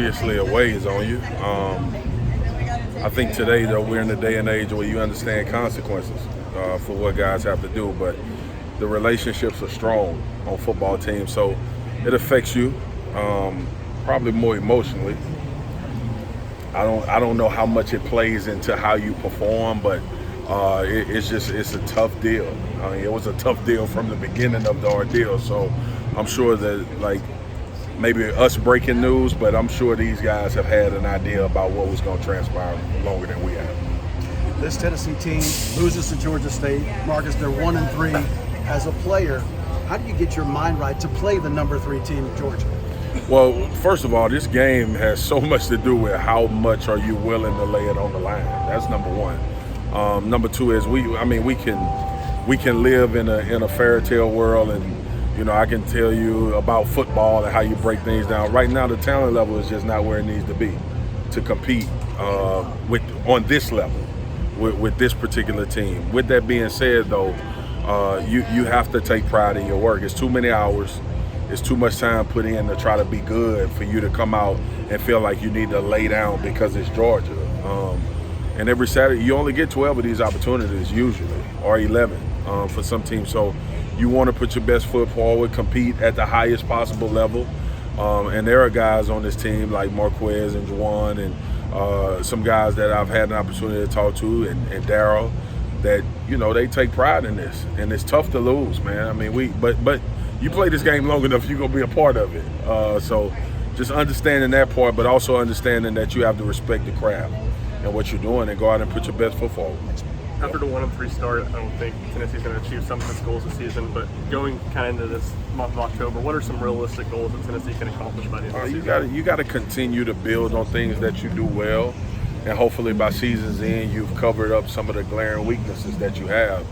obviously a weighs on you. I think today, though, we're in a day and age where you understand consequences for what guys have to do, but the relationships are strong on football teams, so it affects you probably more emotionally. I don't know how much it plays into how you perform, but it's a tough deal. I mean, it was a tough deal from the beginning of the ordeal, so I'm sure that, maybe us breaking news, but I'm sure these guys have had an idea about what was going to transpire longer than we have. This Tennessee team loses to Georgia State. Marcus, they're 1-3. As a player, how do you get your mind right to play the number 3 team, Georgia? Well, first of all, this game has so much to do with how much are you willing to lay it on the line. That's number one. Number two is we can live in a fairy tale world, and I can tell you about football and how you break things down. Right now, the talent level is just not where it needs to be to compete on this level with this particular team. With that being said, though, you have to take pride in your work. It's too many hours. It's too much time put in to try to be good for you to come out and feel like you need to lay down because it's Georgia. And every Saturday, you only get 12 of these opportunities usually, or 11 for some teams. So you want to put your best foot forward, compete at the highest possible level. And there are guys on this team like Marquez and Juwan and some guys that I've had an opportunity to talk to, and Darryl, that they take pride in this, and it's tough to lose, man. I mean, but you play this game long enough, you're gonna be a part of it. So just understanding that part, but also understanding that you have to respect the craft and what you're doing, and go out and put your best foot forward. After the 1-3 start, I don't think Tennessee's going to achieve some of its goals this season, but going kind of into this month of October, what are some realistic goals that Tennessee can accomplish by the end of the season? You got to continue to build on things that you do well, and hopefully by season's end, you've covered up some of the glaring weaknesses that you have.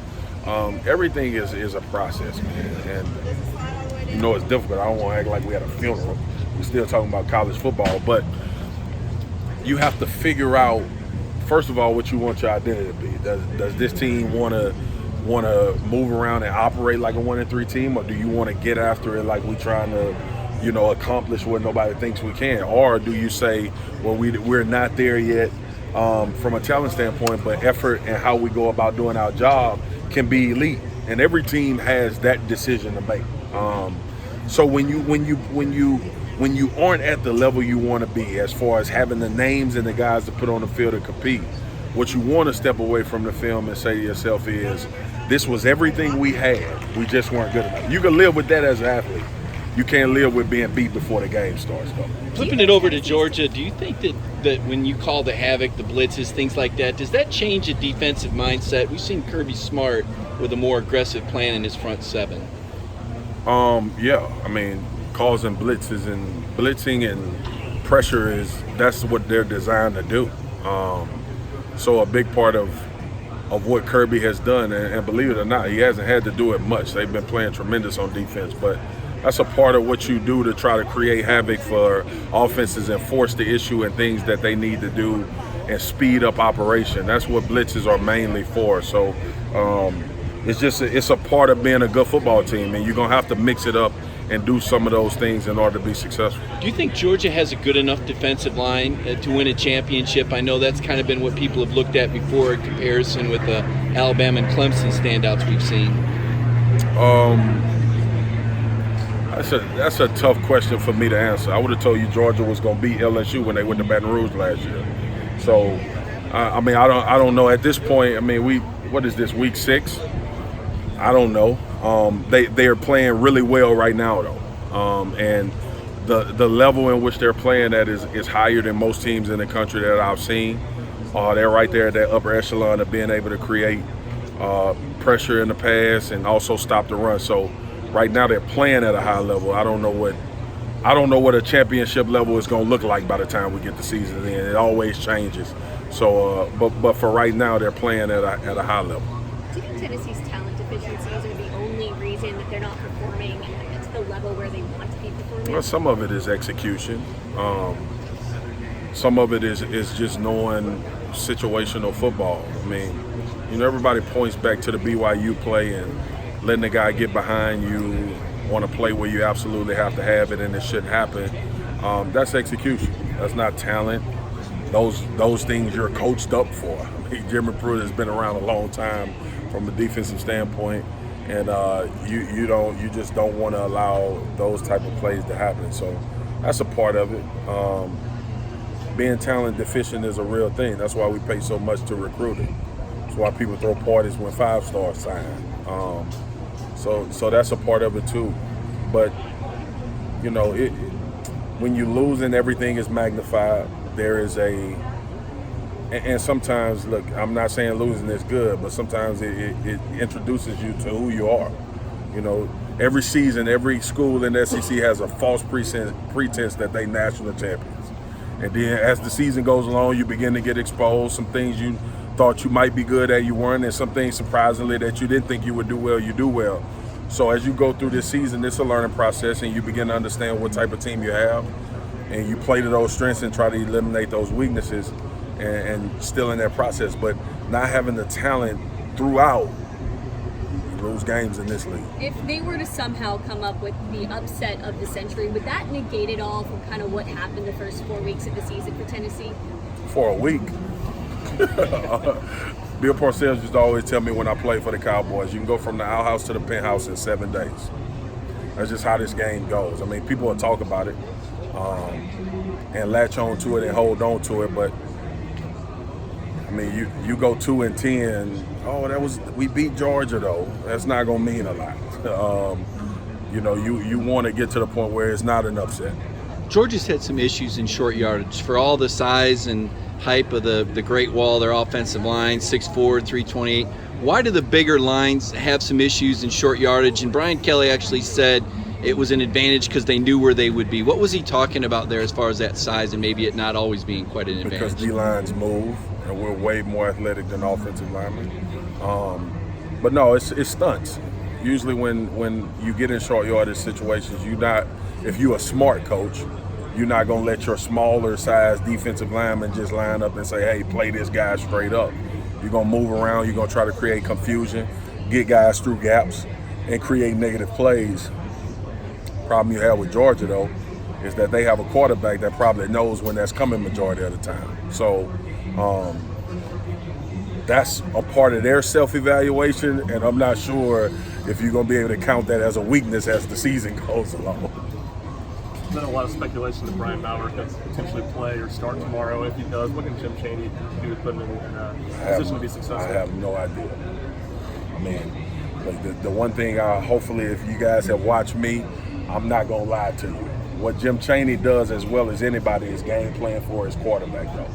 Everything is a process, man, and it's difficult. I don't want to act like we had a funeral. We're still talking about college football, but you have to figure out, first of all, what you want your identity to be. Does this team want to move around and operate like a 1-3 team, or do you want to get after it like we trying to, accomplish what nobody thinks we can? Or do you say, well, we're not there yet from a talent standpoint, but effort and how we go about doing our job can be elite, and every team has that decision to make. So when you aren't at the level you want to be, as far as having the names and the guys to put on the field to compete, what you want to step away from the film and say to yourself is, this was everything we had, we just weren't good enough. You can live with that as an athlete. You can't live with being beat before the game starts, though. Flipping it over to Georgia, do you think that when you call the havoc, the blitzes, things like that, does that change the defensive mindset? We've seen Kirby Smart with a more aggressive plan in his front seven. Yeah, I mean, causing blitzes and blitzing and pressure that's what they're designed to do. So a big part of what Kirby has done, and believe it or not, he hasn't had to do it much. They've been playing tremendous on defense, but that's a part of what you do to try to create havoc for offenses and force the issue and things that they need to do and speed up operation. That's what blitzes are mainly for. So it's a part of being a good football team, and you're going to have to mix it up and do some of those things in order to be successful. Do you think Georgia has a good enough defensive line to win a championship? I know that's kind of been what people have looked at before in comparison with the Alabama and Clemson standouts we've seen. That's a tough question for me to answer. I would have told you Georgia was going to beat LSU when they went to Baton Rouge last year. So, I don't know at this point. I mean, what is this, week 6? I don't know. They are playing really well right now, though, and the level in which they're playing at is higher than most teams in the country that I've seen. They're right there at that upper echelon of being able to create pressure in the pass and also stop the run. So right now they're playing at a high level. I don't know what a championship level is going to look like by the time we get the season in. It always changes. So, but for right now, they're playing at a high level. Do you think Tennessee's talent deficiencies are the only reason that they're not performing at the level where they want to be performing? Well, some of it is execution. Some of it is just knowing situational football. I mean, everybody points back to the BYU play and letting the guy get behind you on a play where you absolutely have to have it and it shouldn't happen. That's execution. That's not talent. Those things you're coached up for. I mean, Jimmy Pruitt has been around a long time from a defensive standpoint, and you just don't want to allow those type of plays to happen. So that's a part of it. Being talent deficient is a real thing. That's why we pay so much to recruiting. That's why people throw parties when 5-stars sign. So that's a part of it too. But you know, when you lose and everything is magnified, there is and sometimes, look, I'm not saying losing is good, but sometimes it introduces you to who you are. You know, every season, every school in the SEC has a false pretense that they national champions. And then as the season goes along, you begin to get exposed. Some things you thought you might be good at, you weren't, and some things surprisingly that you didn't think you would do well, you do well. So as you go through this season, it's a learning process, and you begin to understand what type of team you have, and you play to those strengths and try to eliminate those weaknesses, and still in that process. But not having the talent throughout, you lose games in this league. If they were to somehow come up with the upset of the century, would that negate it all from kind of what happened the first 4 weeks of the season for Tennessee? For a week. Bill Parcells used to always tell me when I played for the Cowboys, you can go from the outhouse to the penthouse in 7 days. That's just how this game goes. I mean, people will talk about it and latch on to it and hold on to it, but I mean, you go 2-10. Oh, we beat Georgia though. That's not gonna mean a lot. You know, you want to get to the point where it's not an upset. Georgia's had some issues in short yardage for all the size and hype of the Great Wall, their offensive line, 6'4", 328. Why do the bigger lines have some issues in short yardage? And Brian Kelly actually said it was an advantage because they knew where they would be. What was he talking about there as far as that size and maybe it not always being quite an advantage? Because D-lines move, and we're way more athletic than offensive linemen. But no, it's stunts. Usually when you get in short yardage situations, if you're a smart coach, you're not going to let your smaller size defensive lineman just line up and say, hey, play this guy straight up. You're going to move around. You're going to try to create confusion, get guys through gaps, and create negative plays. Problem you have with Georgia, though, is that they have a quarterback that probably knows when that's coming majority of the time. So that's a part of their self-evaluation, and I'm not sure if you're going to be able to count that as a weakness as the season goes along. There's been a lot of speculation that Brian Maurer could potentially play or start tomorrow. If he does, what can Jim Chaney do to put him in a position to be successful? I have no idea. I mean, the one thing, hopefully if you guys have watched me, I'm not going to lie to you. What Jim Chaney does as well as anybody is game plan for his quarterback, though.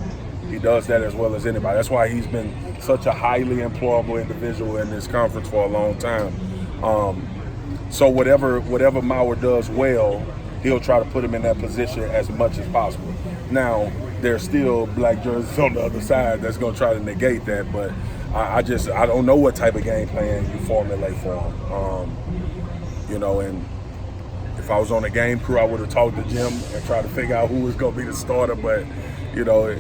He does that as well as anybody. That's why he's been such a highly employable individual in this conference for a long time. So whatever Maurer does well, he'll try to put him in that position as much as possible. Now, there's still black jerseys on the other side that's going to try to negate that, but I don't know what type of game plan you formulate for him. You know, and if I was on the game crew, I would have talked to Jim and tried to figure out who was going to be the starter, but, you know,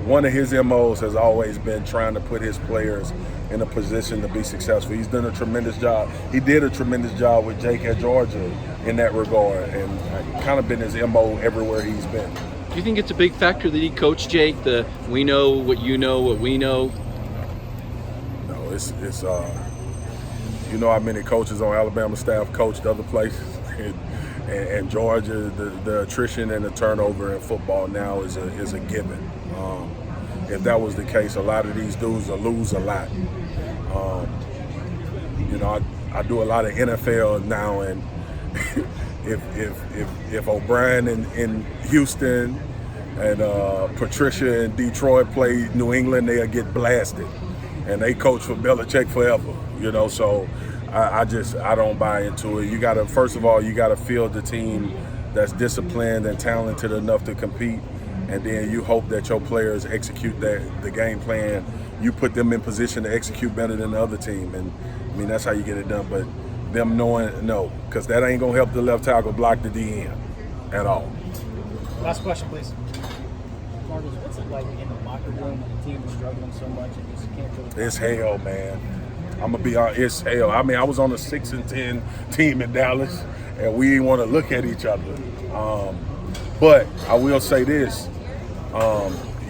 one of his MOs has always been trying to put his players in a position to be successful. He's done a tremendous job. He did a tremendous job with Jake at Georgia in that regard, and kind of been his MO everywhere he's been. Do you think it's a big factor that he coached Jake? We know what you know, what we know. No, it's you know how many coaches on Alabama staff coached other places, and Georgia, the attrition and the turnover in football now is a given. If that was the case, a lot of these dudes will lose a lot. You know, I do a lot of NFL now, and if O'Brien in Houston and Patricia in Detroit play New England, they'll get blasted, and they coach for Belichick forever. You know, so I don't buy into it. First of all, you got to field the team that's disciplined and talented enough to compete. And then you hope that your players execute the game plan. You put them in position to execute better than the other team. And, I mean, that's how you get it done. But them knowing, no, because that ain't going to help the left tackle block the DN at all. Last question, please. Marcus, what's it like in the locker room when the team is struggling so much and just can't really... It's hell, man. I'm going to be honest, it's hell. I mean, I was on a 6-10 team in Dallas, and we didn't want to look at each other. But I will say this: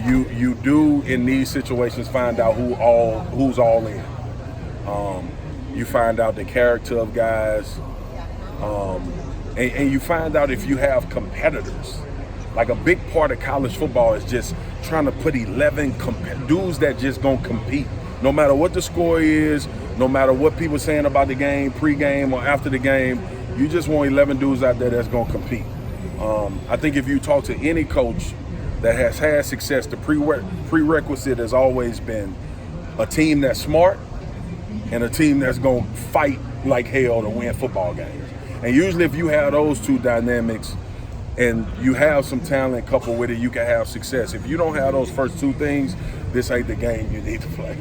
you do in these situations find out who's all in. You find out the character of guys, and you find out if you have competitors. Like a big part of college football is just trying to put 11 dudes that just gonna compete. No matter what the score is, no matter what people saying about the game, pre-game or after the game, you just want 11 dudes out there that's gonna compete. I think if you talk to any coach that has had success, the prerequisite has always been a team that's smart and a team that's gonna fight like hell to win football games. And usually if you have those two dynamics and you have some talent coupled with it, you can have success. If you don't have those first two things, this ain't the game you need to play.